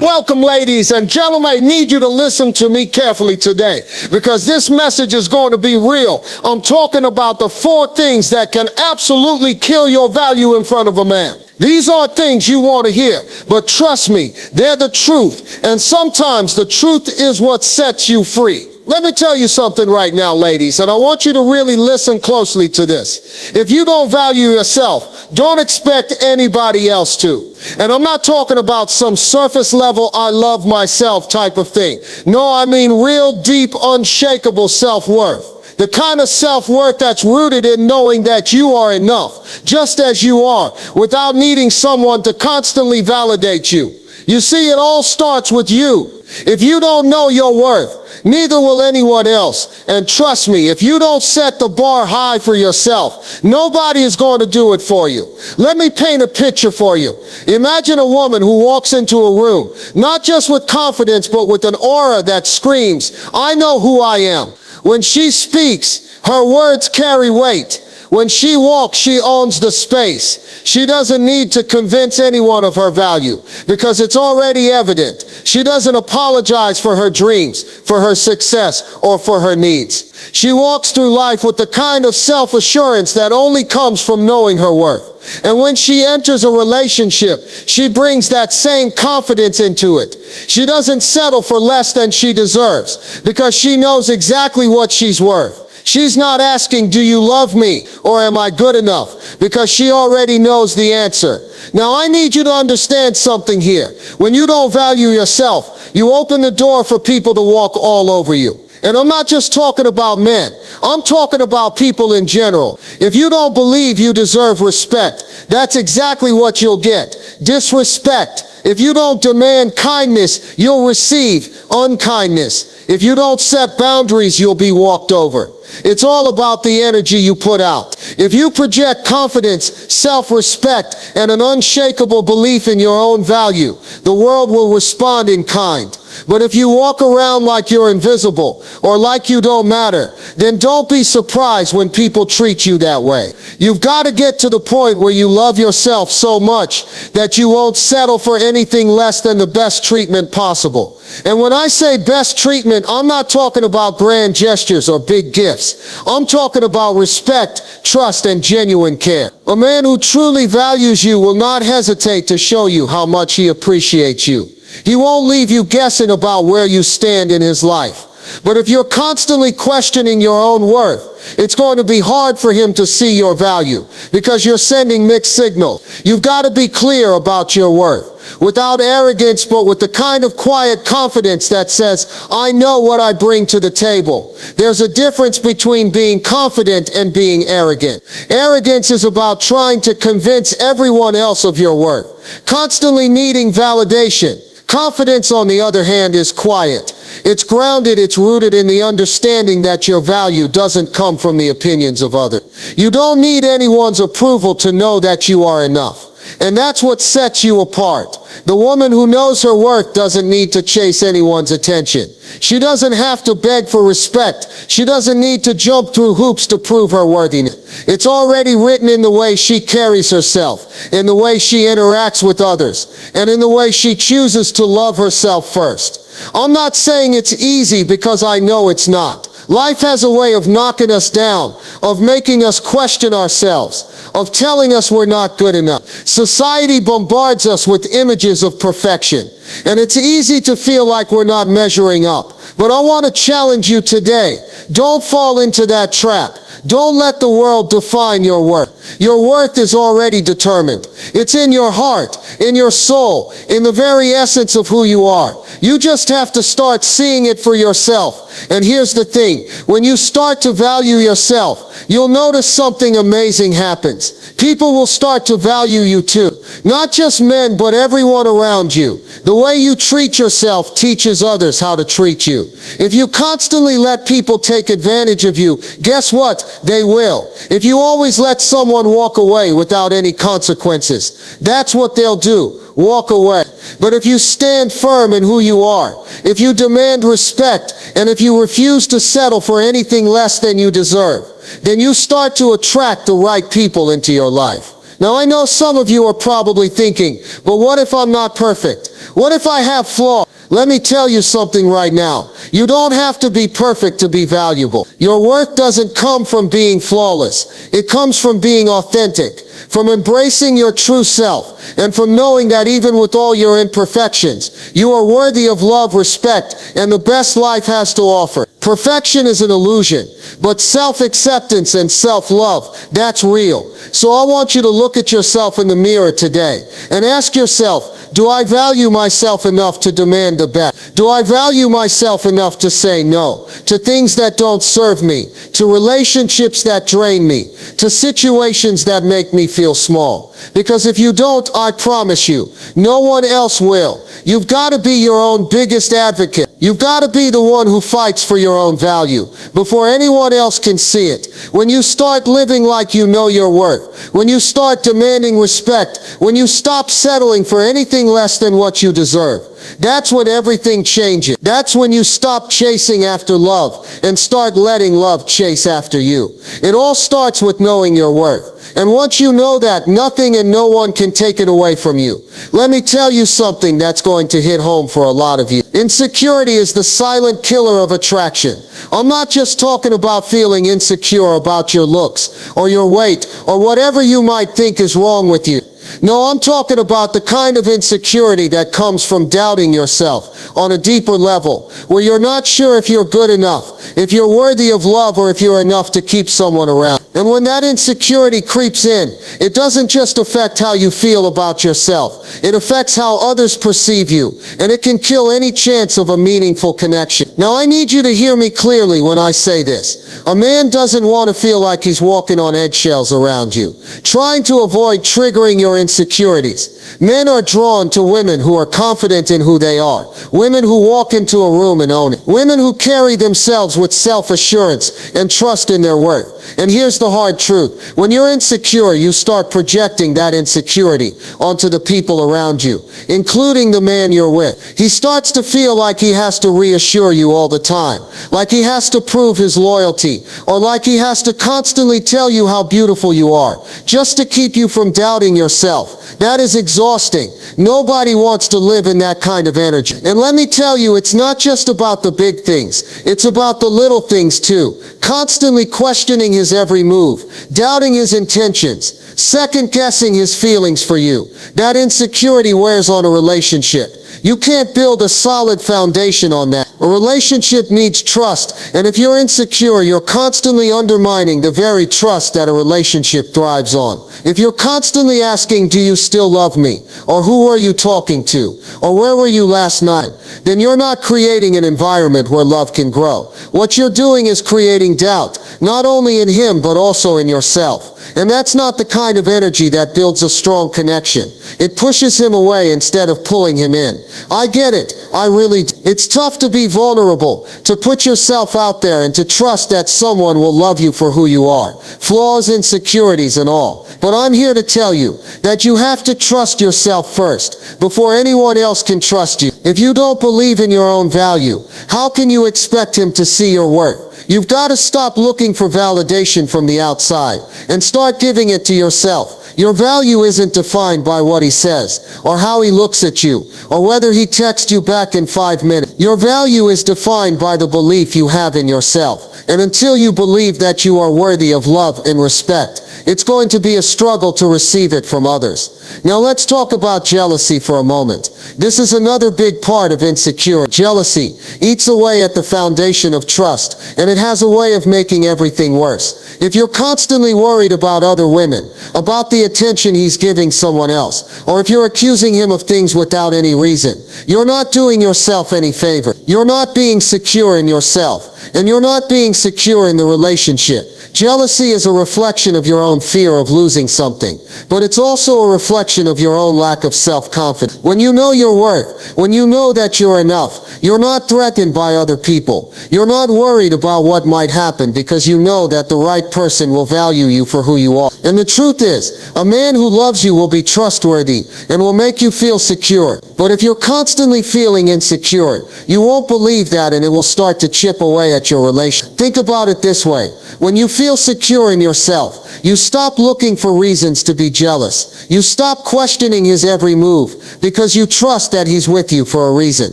Welcome, ladies and gentlemen. I need you to listen to me carefully today because this message is going to be real. I'm talking about the 4 things that can absolutely kill your value in front of a man. These are things you want to hear, but trust me, they're the truth. And sometimes the truth is what sets you free. Let me tell you something right now, ladies, and I want you to really listen closely to this. If you don't value yourself, don't expect anybody else to. And I'm not talking about some surface level, I love myself type of thing. No, I mean real deep, unshakable self-worth. The kind of self-worth that's rooted in knowing that you are enough, just as you are, without needing someone to constantly validate you. You see, it all starts with you. If you don't know your worth, neither will anyone else. And trust me, if you don't set the bar high for yourself, nobody is going to do it for you. Let me paint a picture for you. Imagine a woman who walks into a room, not just with confidence, but with an aura that screams, "I know who I am." When she speaks, her words carry weight. When she walks, she owns the space. She doesn't need to convince anyone of her value because it's already evident. She doesn't apologize for her dreams, for her success, or for her needs. She walks through life with the kind of self-assurance that only comes from knowing her worth. And when she enters a relationship, she brings that same confidence into it. She doesn't settle for less than she deserves because she knows exactly what she's worth. She's not asking, "Do you love me?" or "Am I good enough?" because she already knows the answer. Now, I need you to understand something here. When you don't value yourself, you open the door for people to walk all over you. And I'm not just talking about men. I'm talking about people in general. If you don't believe you deserve respect, that's exactly what you'll get. Disrespect. If you don't demand kindness, you'll receive unkindness. If you don't set boundaries, you'll be walked over. It's all about the energy you put out. If you project confidence, self-respect, and an unshakable belief in your own value, the world will respond in kind. But if you walk around like you're invisible or like you don't matter, then don't be surprised when people treat you that way. You've got to get to the point where you love yourself so much that you won't settle for anything less than the best treatment possible. And when I say best treatment, I'm not talking about grand gestures or big gifts. I'm talking about respect, trust, and genuine care. A man who truly values you will not hesitate to show you how much he appreciates you. He won't leave you guessing about where you stand in his life. But if you're constantly questioning your own worth, it's going to be hard for him to see your value because you're sending mixed signals. You've got to be clear about your worth, without arrogance, but with the kind of quiet confidence that says, "I know what I bring to the table." There's a difference between being confident and being arrogant. Arrogance is about trying to convince everyone else of your worth, constantly needing validation. Confidence, on the other hand, is quiet. It's grounded, it's rooted in the understanding that your value doesn't come from the opinions of others. You don't need anyone's approval to know that you are enough. And that's what sets you apart. The woman who knows her worth doesn't need to chase anyone's attention. She doesn't have to beg for respect. She doesn't need to jump through hoops to prove her worthiness. It's already written in the way she carries herself, in the way she interacts with others, and in the way she chooses to love herself first. I'm not saying it's easy because I know it's not. Life has a way of knocking us down, of making us question ourselves, of telling us we're not good enough. Society bombards us with images of perfection, and it's easy to feel like we're not measuring up. But I want to challenge you today. Don't fall into that trap. Don't let the world define your worth. Your worth is already determined. It's in your heart, in your soul, in the very essence of who you are. You just have to start seeing it for yourself. And here's the thing, when you start to value yourself, you'll notice something amazing happens. People will start to value you too. Not just men, but everyone around you. The way you treat yourself teaches others how to treat you. If you constantly let people take advantage of you, guess what? They will. If you always let someone walk away without any consequences, that's what they'll do. Walk away. But if you stand firm in who you are, if you demand respect, and if you refuse to settle for anything less than you deserve, then you start to attract the right people into your life. Now I know some of you are probably thinking, but what if I'm not perfect? What if I have flaws? Let me tell you something right now. You don't have to be perfect to be valuable. Your worth doesn't come from being flawless. It comes from being authentic, from embracing your true self, and from knowing that even with all your imperfections, you are worthy of love, respect, and the best life has to offer. Perfection is an illusion, but self-acceptance and self-love, that's real. So I want you to look at yourself in the mirror today and ask yourself, do I value myself enough to demand the best? Do I value myself enough to say no to things that don't serve me, to relationships that drain me, to situations that make me feel small? Because if you don't, I promise you, no one else will. You've got to be your own biggest advocate. You've got to be the one who fights for your own value before anyone else can see it. When you start living like you know your worth, when you start demanding respect, when you stop settling for anything less than what you deserve, that's when everything changes. That's when you stop chasing after love and start letting love chase after you. It all starts with knowing your worth. And once you know that, nothing and no one can take it away from you. Let me tell you something that's going to hit home for a lot of you. Insecurity is the silent killer of attraction. I'm not just talking about feeling insecure about your looks or your weight or whatever you might think is wrong with you. No, I'm talking about the kind of insecurity that comes from doubting yourself on a deeper level, where you're not sure if you're good enough, if you're worthy of love, or if you're enough to keep someone around. And when that insecurity creeps in, it doesn't just affect how you feel about yourself. It affects how others perceive you, and it can kill any chance of a meaningful connection. Now, I need you to hear me clearly when I say this. A man doesn't want to feel like he's walking on eggshells around you, trying to avoid triggering your insecurities. Men are drawn to women who are confident in who they are, women who walk into a room and own it, women who carry themselves with self-assurance and trust in their worth. And here's the hard truth. When you're insecure, you start projecting that insecurity onto the people around you, including the man you're with. He starts to feel like he has to reassure you all the time, like he has to prove his loyalty, or like he has to constantly tell you how beautiful you are, just to keep you from doubting yourself. That is exhausting. Nobody wants to live in that kind of energy. And let me tell you, it's not just about the big things. It's about the little things too. Constantly questioning his every move, doubting his intentions, second-guessing his feelings for you. That insecurity wears on a relationship. You can't build a solid foundation on that. A relationship needs trust, and if you're insecure, you're constantly undermining the very trust that a relationship thrives on. If you're constantly asking, do you still love me? Or who were you talking to? Or where were you last night? Then you're not creating an environment where love can grow. What you're doing is creating doubt, not only in him, but also in yourself. And that's not the kind of energy that builds a strong connection. It pushes him away instead of pulling him in. I get it. I really do. It's tough to be vulnerable, to put yourself out there and to trust that someone will love you for who you are, flaws, insecurities, and all. But I'm here to tell you that you have to trust yourself first, before anyone else can trust you. If you don't believe in your own value, how can you expect him to see your worth? You've got to stop looking for validation from the outside and start giving it to yourself. Your value isn't defined by what he says, or how he looks at you, or whether he texts you back in 5 minutes. Your value is defined by the belief you have in yourself. And until you believe that you are worthy of love and respect, it's going to be a struggle to receive it from others. Now let's talk about jealousy for a moment. This is another big part of insecurity. Jealousy eats away at the foundation of trust, and it has a way of making everything worse. If you're constantly worried about other women, about the attention he's giving someone else, or if you're accusing him of things without any reason, you're not doing yourself any favor. You're not being secure in yourself, and you're not being secure in the relationship. Jealousy is a reflection of your own fear of losing something, but it's also a reflection of your own lack of self-confidence. When you know your worth, when you know that you're enough, you're not threatened by other people. You're not worried about what might happen because you know that the right person will value you for who you are. And the truth is, a man who loves you will be trustworthy and will make you feel secure. But if you're constantly feeling insecure, you won't believe that, and it will start to chip away at your relationship. Think about it this way. When you feel secure in yourself, you stop looking for reasons to be jealous. You stop questioning his every move because you trust that he's with you for a reason.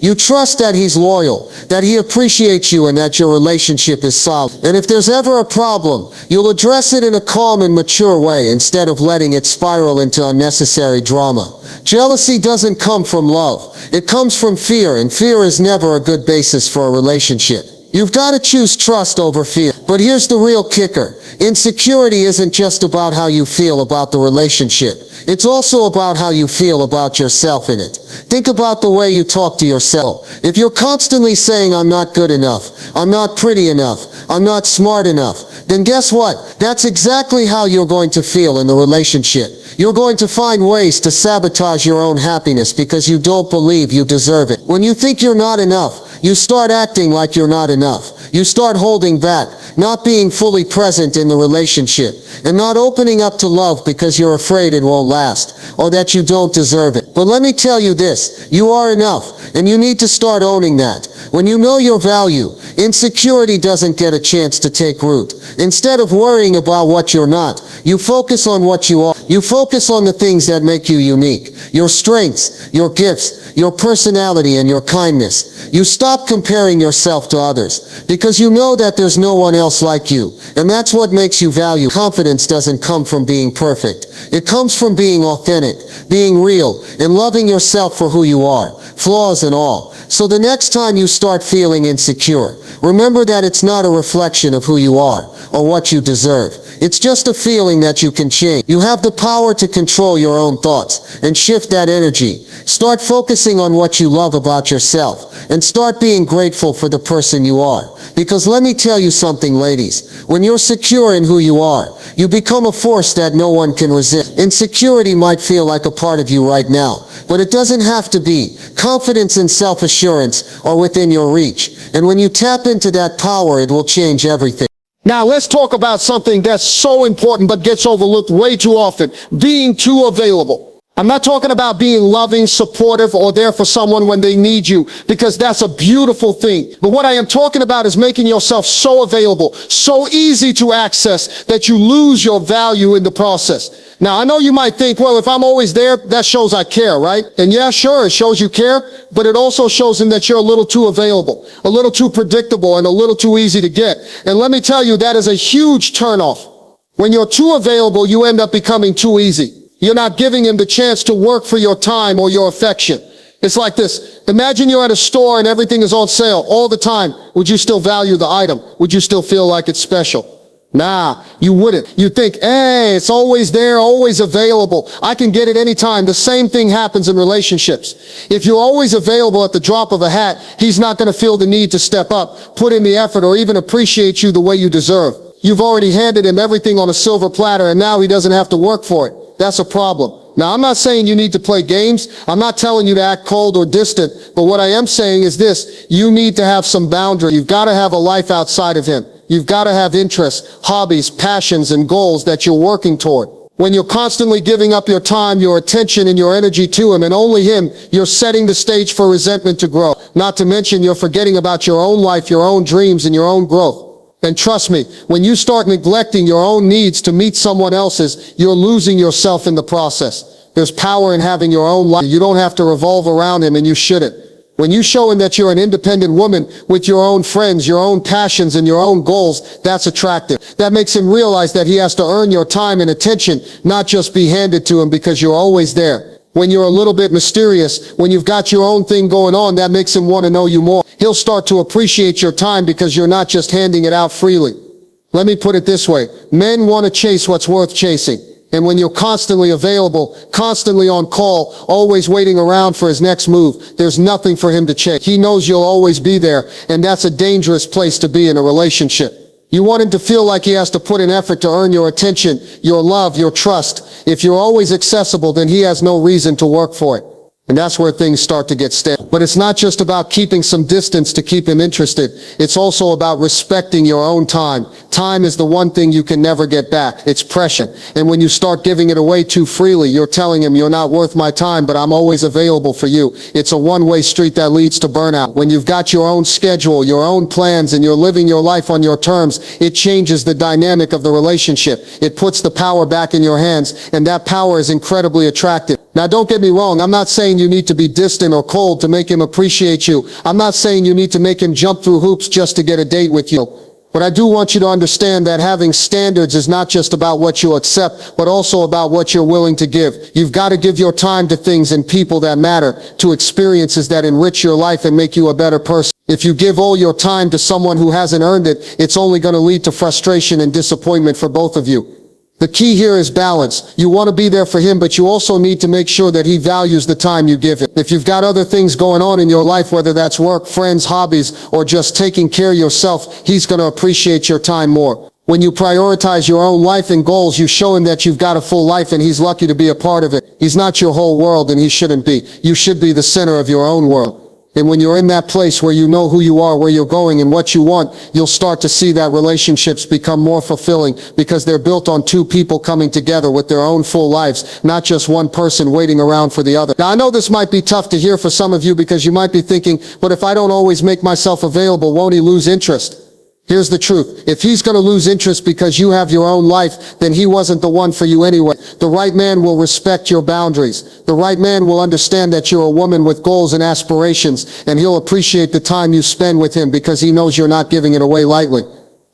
You trust that he's loyal, that he appreciates you, and that your relationship is solid. And if there's ever a problem, you'll address it in a calm and mature way instead of letting it spiral into unnecessary drama. Jealousy doesn't come from love. It comes from fear, and fear is never a good basis for a relationship. You've got to choose trust over fear. But here's the real kicker. Insecurity isn't just about how you feel about the relationship. It's also about how you feel about yourself in it. Think about the way you talk to yourself. If you're constantly saying, "I'm not good enough, I'm not pretty enough, I'm not smart enough," then guess what? That's exactly how you're going to feel in the relationship. You're going to find ways to sabotage your own happiness because you don't believe you deserve it. When you think you're not enough, you start acting like you're not enough. You start holding back, not being fully present in the relationship, and not opening up to love because you're afraid it won't last, or that you don't deserve it. But let me tell you this, you are enough, and you need to start owning that. When you know your value, insecurity doesn't get a chance to take root. Instead of worrying about what you're not, you focus on what you are. You focus on the things that make you unique, your strengths, your gifts, your personality, and your kindness. You stop comparing yourself to others because you know that there's no one else like you, and that's what makes you valuable. Confidence doesn't come from being perfect. It comes from being authentic, being real, and loving yourself for who you are, flaws and all. So the next time you start feeling insecure, remember that it's not a reflection of who you are or what you deserve. It's just a feeling that you can change. You have the power to control your own thoughts and shift that energy. Start focusing on what you love about yourself and start being grateful for the person you are. Because let me tell you something, ladies, when you're secure in who you are, you become a force that no one can resist. Insecurity might feel like a part of you right now, but it doesn't have to be. Confidence and self-assurance are within your reach. And when you tap into that power, it will change everything. Now let's talk about something that's so important but gets overlooked way too often, being too available. I'm not talking about being loving, supportive, or there for someone when they need you, because that's a beautiful thing. But what I am talking about is making yourself so available, so easy to access, that you lose your value in the process. Now, I know you might think, well, if I'm always there, that shows I care, right? And yeah, sure, it shows you care, but it also shows them that you're a little too available, a little too predictable, and a little too easy to get. And let me tell you, that is a huge turnoff. When you're too available, you end up becoming too easy. You're not giving him the chance to work for your time or your affection. It's like this. Imagine you're at a store and everything is on sale all the time. Would you still value the item? Would you still feel like it's special? Nah, you wouldn't. You think, hey, it's always there, always available. I can get it anytime. The same thing happens in relationships. If you're always available at the drop of a hat, he's not going to feel the need to step up, put in the effort, or even appreciate you the way you deserve. You've already handed him everything on a silver platter, and now he doesn't have to work for it. That's a problem. Now, I'm not saying you need to play games. I'm not telling you to act cold or distant. But what I am saying is this. You need to have some boundary. You've got to have a life outside of him. You've got to have interests, hobbies, passions, and goals that you're working toward. When you're constantly giving up your time, your attention, and your energy to him, and only him, you're setting the stage for resentment to grow. Not to mention you're forgetting about your own life, your own dreams, and your own growth. And trust me, when you start neglecting your own needs to meet someone else's, you're losing yourself in the process. There's power in having your own life. You don't have to revolve around him, and you shouldn't. When you show him that you're an independent woman with your own friends, your own passions, and your own goals, that's attractive. That makes him realize that he has to earn your time and attention, not just be handed to him because you're always there. When you're a little bit mysterious, when you've got your own thing going on, that makes him want to know you more. He'll start to appreciate your time because you're not just handing it out freely. Let me put it this way. Men want to chase what's worth chasing. And when you're constantly available, constantly on call, always waiting around for his next move, there's nothing for him to chase. He knows you'll always be there, and that's a dangerous place to be in a relationship. You want him to feel like he has to put in effort to earn your attention, your love, your trust. If you're always accessible, then he has no reason to work for it. And that's where things start to get stale. But it's not just about keeping some distance to keep him interested. It's also about respecting your own time, Time is the one thing you can never get back. It's precious. And when you start giving it away too freely, you're telling him you're not worth my time, but I'm always available for you. It's a one-way street that leads to burnout. When you've got your own schedule, your own plans, and you're living your life on your terms, it changes the dynamic of the relationship. It puts the power back in your hands, and that power is incredibly attractive. Now, don't get me wrong. I'm not saying you need to be distant or cold to make him appreciate you. I'm not saying you need to make him jump through hoops just to get a date with you. But I do want you to understand that having standards is not just about what you accept, but also about what you're willing to give. You've got to give your time to things and people that matter, to experiences that enrich your life and make you a better person. If you give all your time to someone who hasn't earned it, it's only going to lead to frustration and disappointment for both of you. The key here is balance. You want to be there for him, but you also need to make sure that he values the time you give him. If you've got other things going on in your life, whether that's work, friends, hobbies, or just taking care of yourself, he's going to appreciate your time more. When you prioritize your own life and goals, you show him that you've got a full life and he's lucky to be a part of it. He's not your whole world and he shouldn't be. You should be the center of your own world. And when you're in that place where you know who you are, where you're going, and what you want, you'll start to see that relationships become more fulfilling because they're built on two people coming together with their own full lives, not just one person waiting around for the other. Now, I know this might be tough to hear for some of you because you might be thinking, but if I don't always make myself available, won't he lose interest? Here's the truth. If he's going to lose interest because you have your own life, then he wasn't the one for you anyway. The right man will respect your boundaries. The right man will understand that you're a woman with goals and aspirations, and he'll appreciate the time you spend with him because he knows you're not giving it away lightly.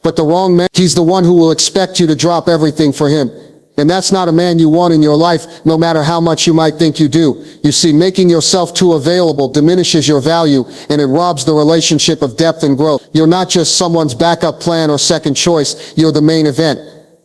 But the wrong man, he's the one who will expect you to drop everything for him. And that's not a man you want in your life, no matter how much you might think you do. You see, making yourself too available diminishes your value, and it robs the relationship of depth and growth. You're not just someone's backup plan or second choice, you're the main event.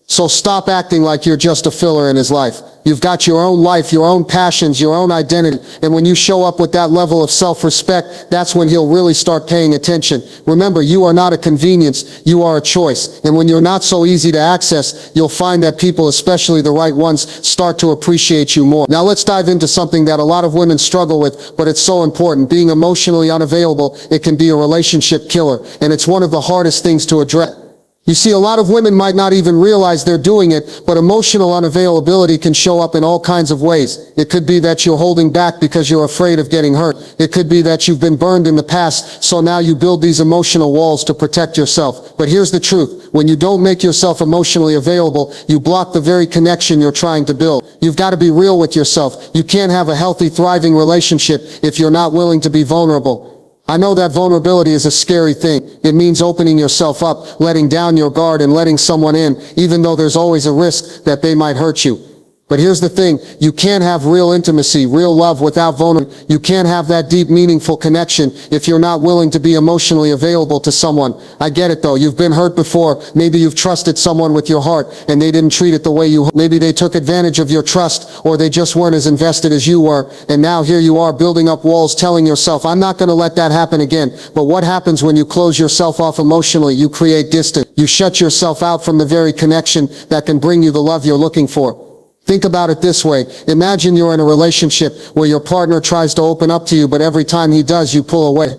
So stop acting like you're just a filler in his life. You've got your own life, your own passions, your own identity. And when you show up with that level of self-respect, that's when he'll really start paying attention. Remember, you are not a convenience, you are a choice. And when you're not so easy to access, you'll find that people, especially the right ones, start to appreciate you more. Now let's dive into something that a lot of women struggle with, but it's so important. Being emotionally unavailable, it can be a relationship killer. And it's one of the hardest things to address. You see, a lot of women might not even realize they're doing it, but emotional unavailability can show up in all kinds of ways. It could be that you're holding back because you're afraid of getting hurt. It could be that you've been burned in the past, so now you build these emotional walls to protect yourself. But here's the truth. When you don't make yourself emotionally available, you block the very connection you're trying to build. You've got to be real with yourself. You can't have a healthy, thriving relationship if you're not willing to be vulnerable. I know that vulnerability is a scary thing. It means opening yourself up, letting down your guard, and letting someone in, even though there's always a risk that they might hurt you. But here's the thing, you can't have real intimacy, real love without vulnerability. You can't have that deep, meaningful connection if you're not willing to be emotionally available to someone. I get it though, you've been hurt before. Maybe you've trusted someone with your heart and they didn't treat it the way you hoped. Maybe they took advantage of your trust, or they just weren't as invested as you were. And now here you are building up walls, telling yourself, I'm not going to let that happen again. But what happens when you close yourself off emotionally? You create distance. You shut yourself out from the very connection that can bring you the love you're looking for. Think about it this way. Imagine you're in a relationship where your partner tries to open up to you, but every time he does, you pull away.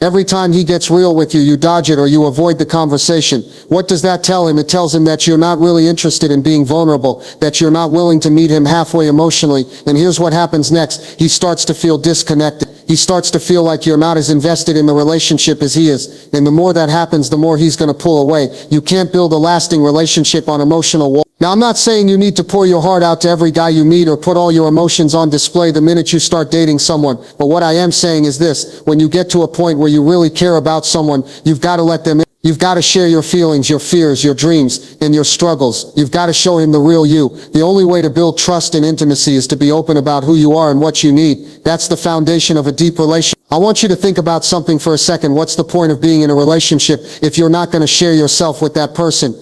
Every time he gets real with you, you dodge it or you avoid the conversation. What does that tell him? It tells him that you're not really interested in being vulnerable, that you're not willing to meet him halfway emotionally. And here's what happens next. He starts to feel disconnected. He starts to feel like you're not as invested in the relationship as he is. And the more that happens, the more he's going to pull away. You can't build a lasting relationship on emotional walls. Now, I'm not saying you need to pour your heart out to every guy you meet or put all your emotions on display the minute you start dating someone. But what I am saying is this. When you get to a point where you really care about someone, you've got to let them in. You've got to share your feelings, your fears, your dreams, and your struggles. You've got to show him the real you. The only way to build trust and intimacy is to be open about who you are and what you need. That's the foundation of a deep relationship. I want you to think about something for a second. What's the point of being in a relationship if you're not going to share yourself with that person?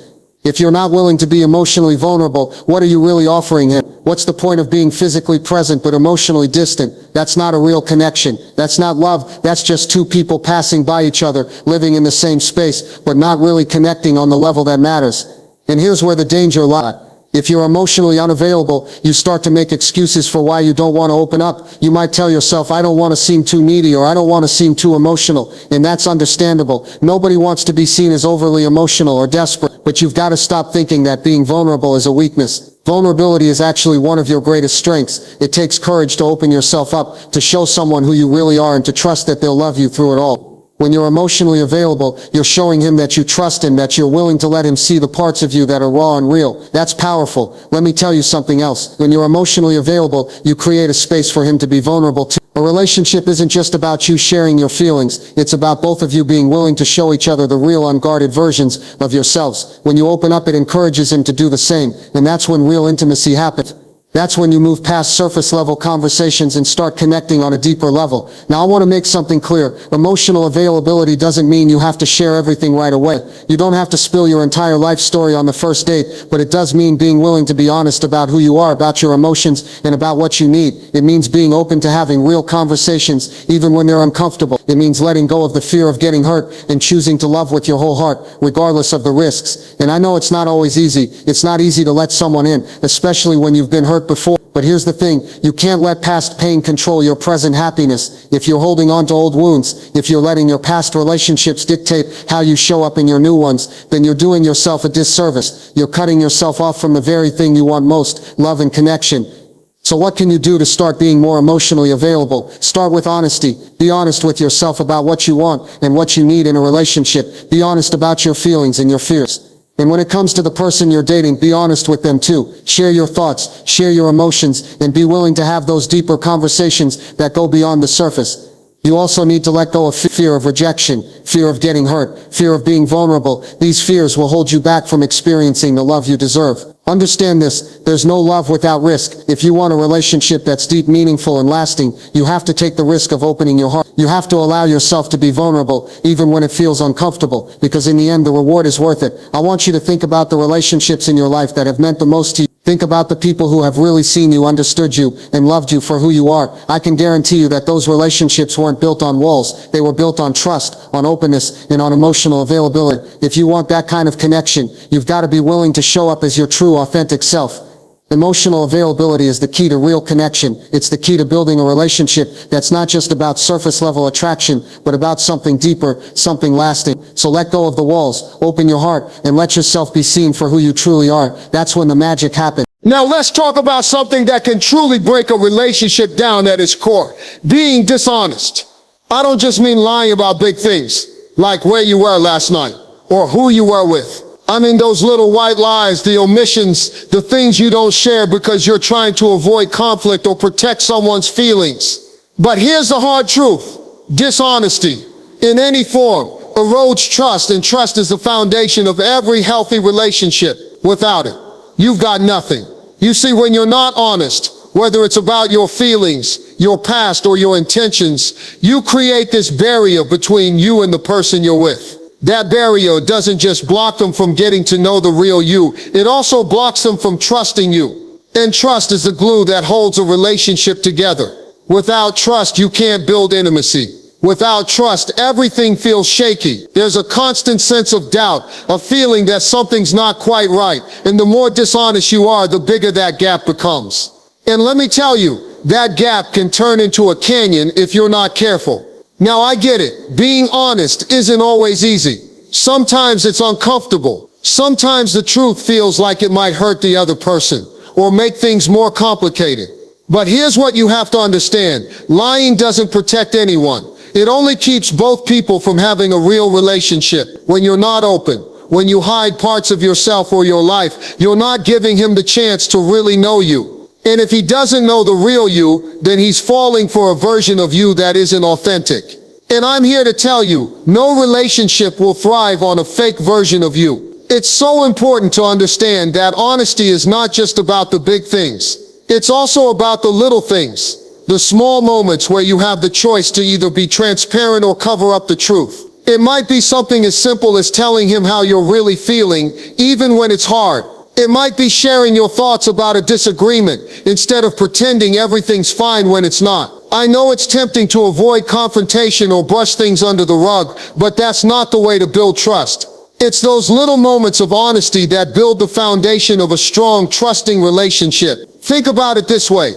If you're not willing to be emotionally vulnerable, what are you really offering him? What's the point of being physically present but emotionally distant? That's not a real connection. That's not love. That's just two people passing by each other, living in the same space, but not really connecting on the level that matters. And here's where the danger lies. If you're emotionally unavailable, you start to make excuses for why you don't want to open up. You might tell yourself, I don't want to seem too needy, or I don't want to seem too emotional, and that's understandable. Nobody wants to be seen as overly emotional or desperate, but you've got to stop thinking that being vulnerable is a weakness. Vulnerability is actually one of your greatest strengths. It takes courage to open yourself up, to show someone who you really are, and to trust that they'll love you through it all. When you're emotionally available, you're showing him that you trust him, that you're willing to let him see the parts of you that are raw and real. That's powerful. Let me tell you something else. When you're emotionally available, you create a space for him to be vulnerable too. A relationship isn't just about you sharing your feelings. It's about both of you being willing to show each other the real, unguarded versions of yourselves. When you open up, it encourages him to do the same, and that's when real intimacy happens. That's when you move past surface level conversations and start connecting on a deeper level. Now I want to make something clear. Emotional availability doesn't mean you have to share everything right away. You don't have to spill your entire life story on the first date, but it does mean being willing to be honest about who you are, about your emotions, and about what you need. It means being open to having real conversations, even when they're uncomfortable. It means letting go of the fear of getting hurt and choosing to love with your whole heart, regardless of the risks. And I know it's not always easy. It's not easy to let someone in, especially when you've been hurt before. But here's the thing, you can't let past pain control your present happiness. If you're holding on to old wounds, if you're letting your past relationships dictate how you show up in your new ones, then you're doing yourself a disservice. You're cutting yourself off from the very thing you want most, love and connection. So what can you do to start being more emotionally available? Start with honesty. Be honest with yourself about what you want and what you need in a relationship. Be honest about your feelings and your fears. And when it comes to the person you're dating, be honest with them too. Share your thoughts, share your emotions, and be willing to have those deeper conversations that go beyond the surface. You also need to let go of fear of rejection, fear of getting hurt, fear of being vulnerable. These fears will hold you back from experiencing the love you deserve. Understand this, there's no love without risk. If you want a relationship that's deep, meaningful, and lasting, you have to take the risk of opening your heart. You have to allow yourself to be vulnerable, even when it feels uncomfortable, because in the end, the reward is worth it. I want you to think about the relationships in your life that have meant the most to you. Think about the people who have really seen you, understood you, and loved you for who you are. I can guarantee you that those relationships weren't built on walls. They were built on trust, on openness, and on emotional availability. If you want that kind of connection, you've got to be willing to show up as your true, authentic self. Emotional availability is the key to real connection. It's the key to building a relationship that's not just about surface level attraction, but about something deeper, something lasting. So let go of the walls, open your heart, and let yourself be seen for who you truly are. That's when the magic happens. Now let's talk about something that can truly break a relationship down at its core. Being dishonest. I don't just mean lying about big things, like where you were last night, or who you were with. I mean those little white lies, the omissions, the things you don't share because you're trying to avoid conflict or protect someone's feelings. But here's the hard truth. Dishonesty, in any form, erodes trust, and trust is the foundation of every healthy relationship. Without it, you've got nothing. You see, when you're not honest, whether it's about your feelings, your past, or your intentions, you create this barrier between you and the person you're with. That barrier doesn't just block them from getting to know the real you, it also blocks them from trusting you. And trust is the glue that holds a relationship together. Without trust, you can't build intimacy. Without trust, everything feels shaky. There's a constant sense of doubt, a feeling that something's not quite right. And the more dishonest you are, the bigger that gap becomes. And let me tell you, that gap can turn into a canyon if you're not careful. Now I get it, being honest isn't always easy. Sometimes it's uncomfortable. Sometimes the truth feels like it might hurt the other person or make things more complicated. But here's what you have to understand. Lying doesn't protect anyone. It only keeps both people from having a real relationship. When you're not open, when you hide parts of yourself or your life, you're not giving him the chance to really know you. And if he doesn't know the real you, then he's falling for a version of you that isn't authentic. And I'm here to tell you, no relationship will thrive on a fake version of you. It's so important to understand that honesty is not just about the big things. It's also about the little things, the small moments where you have the choice to either be transparent or cover up the truth. It might be something as simple as telling him how you're really feeling, even when it's hard. It might be sharing your thoughts about a disagreement instead of pretending everything's fine when it's not. I know it's tempting to avoid confrontation or brush things under the rug, but that's not the way to build trust. It's those little moments of honesty that build the foundation of a strong, trusting relationship. Think about it this way.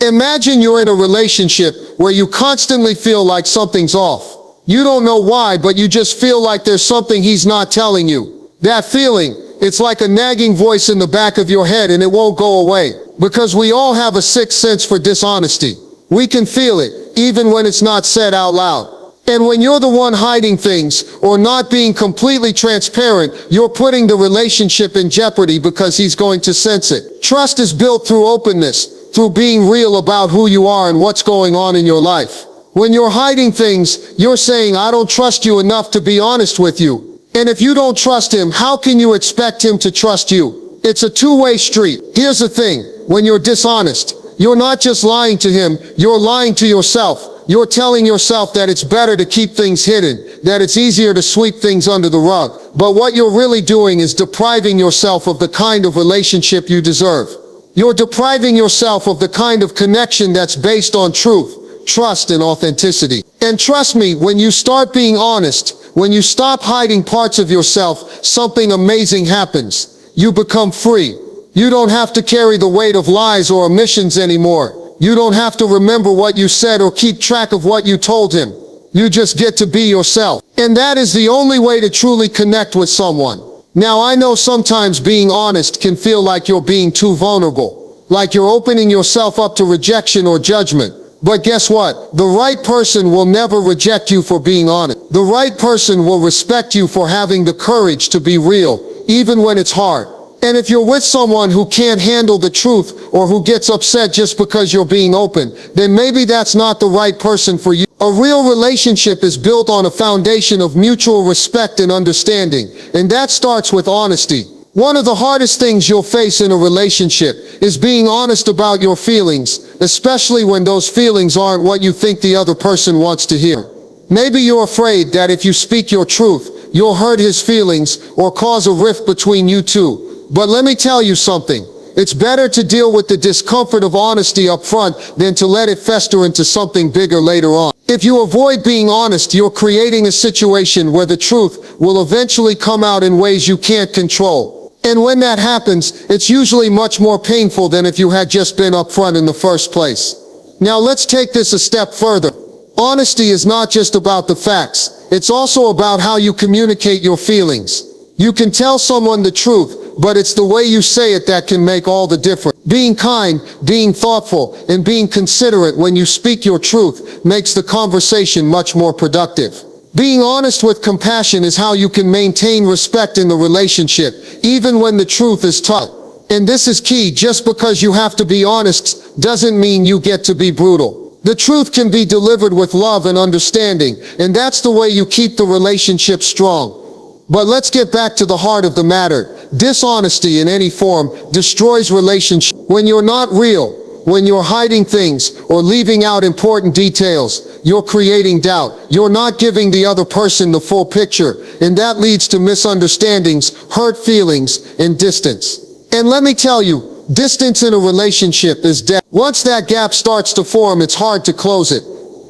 Imagine you're in a relationship where you constantly feel like something's off. You don't know why, but you just feel like there's something he's not telling you. That feeling, it's like a nagging voice in the back of your head, and it won't go away. Because we all have a sixth sense for dishonesty. We can feel it, even when it's not said out loud. And when you're the one hiding things, or not being completely transparent, you're putting the relationship in jeopardy because he's going to sense it. Trust is built through openness, through being real about who you are and what's going on in your life. When you're hiding things, you're saying, I don't trust you enough to be honest with you. And if you don't trust him, how can you expect him to trust you? It's a two-way street. Here's the thing, when you're dishonest, you're not just lying to him, you're lying to yourself. You're telling yourself that it's better to keep things hidden, that it's easier to sweep things under the rug. But what you're really doing is depriving yourself of the kind of relationship you deserve. You're depriving yourself of the kind of connection that's based on truth, trust, and authenticity. And trust me, when you start being honest, when you stop hiding parts of yourself, something amazing happens. You become free. You don't have to carry the weight of lies or omissions anymore. You don't have to remember what you said or keep track of what you told him. You just get to be yourself. And that is the only way to truly connect with someone. Now, I know sometimes being honest can feel like you're being too vulnerable, like you're opening yourself up to rejection or judgment. But guess what? The right person will never reject you for being honest. The right person will respect you for having the courage to be real, even when it's hard. And if you're with someone who can't handle the truth or who gets upset just because you're being open, then maybe that's not the right person for you. A real relationship is built on a foundation of mutual respect and understanding, and that starts with honesty. One of the hardest things you'll face in a relationship is being honest about your feelings, especially when those feelings aren't what you think the other person wants to hear. Maybe you're afraid that if you speak your truth, you'll hurt his feelings or cause a rift between you two. But let me tell you something. It's better to deal with the discomfort of honesty up front than to let it fester into something bigger later on. If you avoid being honest, you're creating a situation where the truth will eventually come out in ways you can't control. And when that happens, it's usually much more painful than if you had just been upfront in the first place. Now let's take this a step further. Honesty is not just about the facts. It's also about how you communicate your feelings. You can tell someone the truth, but it's the way you say it that can make all the difference. Being kind, being thoughtful, and being considerate when you speak your truth makes the conversation much more productive. Being honest with compassion is how you can maintain respect in the relationship, even when the truth is tough. And this is key. Just because you have to be honest doesn't mean you get to be brutal. The truth can be delivered with love and understanding, and that's the way you keep the relationship strong. But let's get back to the heart of the matter. Dishonesty in any form destroys relationships. When you're not real, when you're hiding things or leaving out important details, you're creating doubt. You're not giving the other person the full picture, and that leads to misunderstandings, hurt feelings, and distance. And let me tell you, distance in a relationship is death. Once that gap starts to form, it's hard to close it.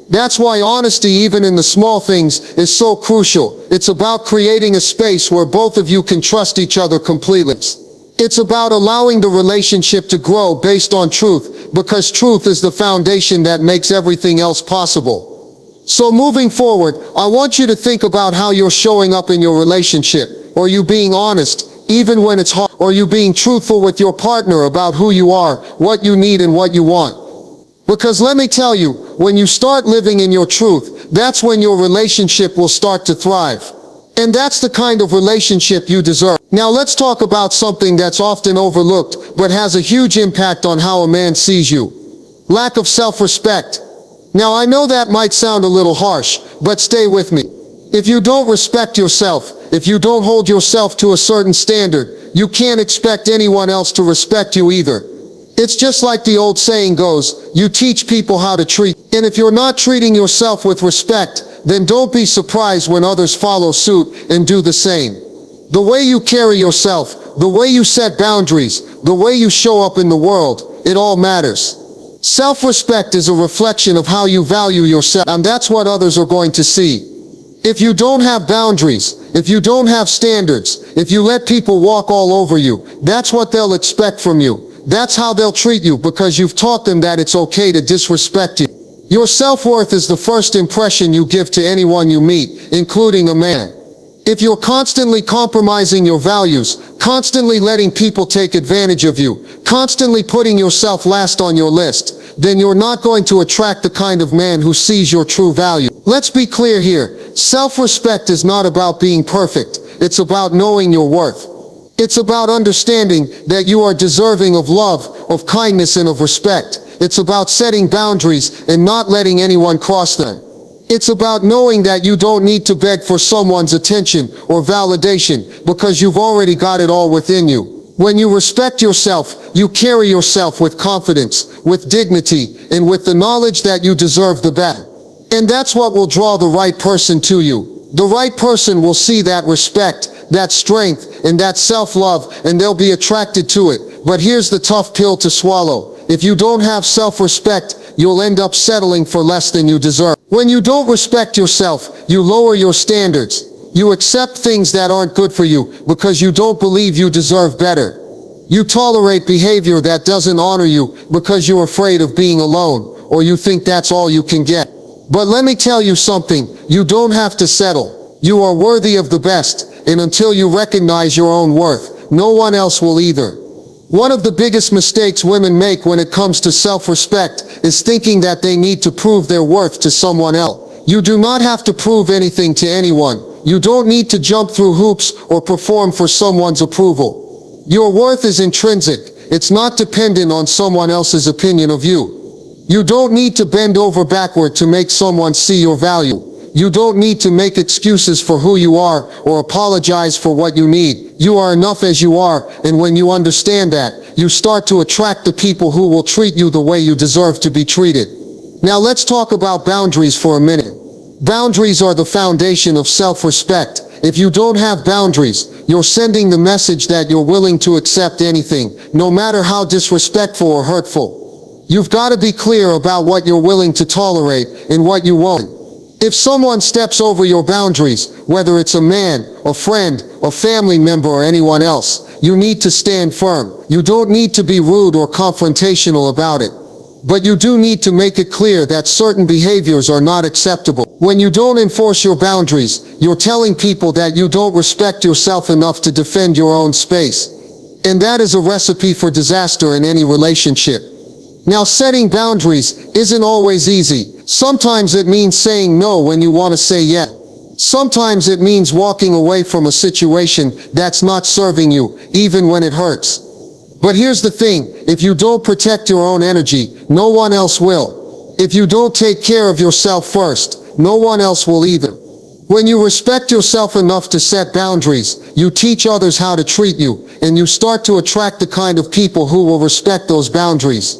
That's why honesty, even in the small things, is so crucial. It's about creating a space where both of you can trust each other completely. It's about allowing the relationship to grow based on truth, because truth is the foundation that makes everything else possible. So moving forward, I want you to think about how you're showing up in your relationship. Are you being honest, even when it's hard? Are you being truthful with your partner about who you are, what you need, and what you want? Because let me tell you, when you start living in your truth, that's when your relationship will start to thrive. And that's the kind of relationship you deserve. Now let's talk about something that's often overlooked, but has a huge impact on how a man sees you. Lack of self-respect. Now I know that might sound a little harsh, but stay with me. If you don't respect yourself, if you don't hold yourself to a certain standard, you can't expect anyone else to respect you either. It's just like the old saying goes, you teach people how to treat. And if you're not treating yourself with respect, then don't be surprised when others follow suit and do the same. The way you carry yourself, the way you set boundaries, the way you show up in the world, it all matters. Self-respect is a reflection of how you value yourself, and that's what others are going to see. If you don't have boundaries, If you don't have standards, if you let people walk all over you, that's what they'll expect from you. That's how they'll treat you because you've taught them that it's okay to disrespect you. Your self-worth is the first impression you give to anyone you meet, including a man. If you're constantly compromising your values, constantly letting people take advantage of you, constantly putting yourself last on your list, then you're not going to attract the kind of man who sees your true value. Let's be clear here. Self-respect is not about being perfect. It's about knowing your worth. It's about understanding that you are deserving of love, of kindness, and of respect. It's about setting boundaries and not letting anyone cross them. It's about knowing that you don't need to beg for someone's attention or validation because you've already got it all within you. When you respect yourself, you carry yourself with confidence, with dignity, and with the knowledge that you deserve the best. And that's what will draw the right person to you. The right person will see that respect, that strength, and that self-love, and they'll be attracted to it. But here's the tough pill to swallow. If you don't have self-respect, you'll end up settling for less than you deserve. When you don't respect yourself, you lower your standards. You accept things that aren't good for you because you don't believe you deserve better. You tolerate behavior that doesn't honor you because you're afraid of being alone, or you think that's all you can get. But let me tell you something, you don't have to settle. You are worthy of the best, and until you recognize your own worth, no one else will either. One of the biggest mistakes women make when it comes to self-respect is thinking that they need to prove their worth to someone else. You do not have to prove anything to anyone. You don't need to jump through hoops or perform for someone's approval. Your worth is intrinsic. It's not dependent on someone else's opinion of you. You don't need to bend over backward to make someone see your value. You don't need to make excuses for who you are or apologize for what you need. You are enough as you are, and when you understand that, you start to attract the people who will treat you the way you deserve to be treated. Now let's talk about boundaries for a minute. Boundaries are the foundation of self-respect. If you don't have boundaries, you're sending the message that you're willing to accept anything, no matter how disrespectful or hurtful. You've got to be clear about what you're willing to tolerate and what you won't. If someone steps over your boundaries, whether it's a man, a friend, a family member, or anyone else, you need to stand firm. You don't need to be rude or confrontational about it. But you do need to make it clear that certain behaviors are not acceptable. When you don't enforce your boundaries, you're telling people that you don't respect yourself enough to defend your own space. And that is a recipe for disaster in any relationship. Now, setting boundaries isn't always easy. Sometimes it means saying no when you want to say yes. Sometimes it means walking away from a situation that's not serving you, even when it hurts. But here's the thing, if you don't protect your own energy, no one else will. If you don't take care of yourself first, no one else will either. When you respect yourself enough to set boundaries, you teach others how to treat you, and you start to attract the kind of people who will respect those boundaries.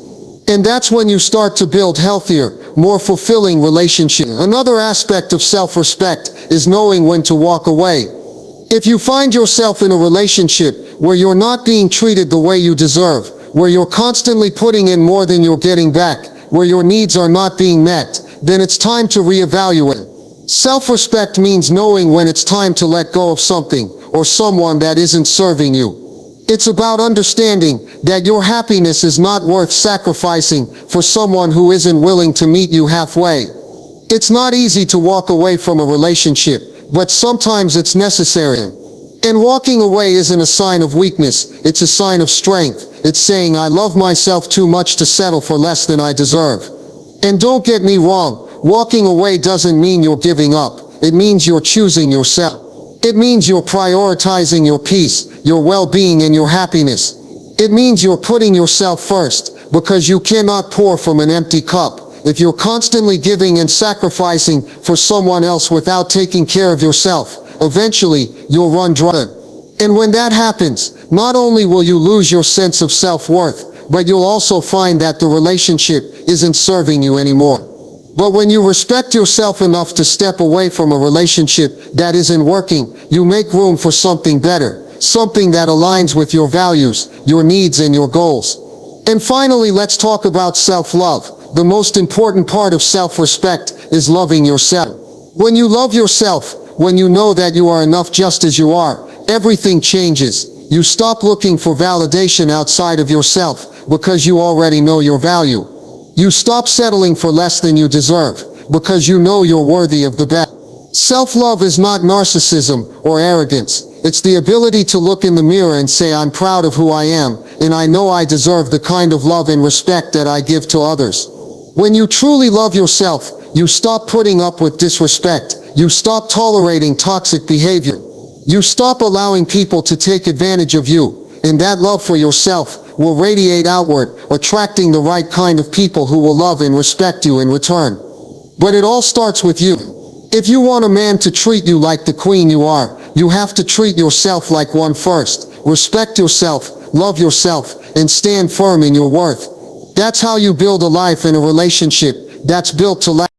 And that's when you start to build healthier, more fulfilling relationships. Another aspect of self-respect is knowing when to walk away. If you find yourself in a relationship where you're not being treated the way you deserve, where you're constantly putting in more than you're getting back, where your needs are not being met, then it's time to reevaluate. Self-respect means knowing when it's time to let go of something or someone that isn't serving you. It's about understanding that your happiness is not worth sacrificing for someone who isn't willing to meet you halfway. It's not easy to walk away from a relationship, but sometimes it's necessary. And walking away isn't a sign of weakness, it's a sign of strength. It's saying, I love myself too much to settle for less than I deserve. And don't get me wrong, walking away doesn't mean you're giving up. It means you're choosing yourself. It means you're prioritizing your peace, your well-being, and your happiness. It means you're putting yourself first, because you cannot pour from an empty cup. If you're constantly giving and sacrificing for someone else without taking care of yourself, eventually you'll run dry. And when that happens, not only will you lose your sense of self-worth, but you'll also find that the relationship isn't serving you anymore. But when you respect yourself enough to step away from a relationship that isn't working, you make room for something better, something that aligns with your values, your needs, and your goals. And finally, let's talk about self-love. The most important part of self-respect is loving yourself. When you love yourself, When you know that you are enough just as you are, everything changes. You stop looking for validation outside of yourself because you already know your value. You stop settling for less than you deserve because you know you're worthy of the best. Self-love is not narcissism or arrogance. It's the ability to look in the mirror and say, I'm proud of who I am, and I know I deserve the kind of love and respect that I give to others. When you truly love yourself, you stop putting up with disrespect. You stop tolerating toxic behavior. You stop allowing people to take advantage of you, and that love for yourself will radiate outward, attracting the right kind of people who will love and respect you in return. But it all starts with you. If you want a man to treat you like the queen you are, you have to treat yourself like one first. Respect yourself, love yourself, and stand firm in your worth. That's how you build a life and a relationship that's built to last.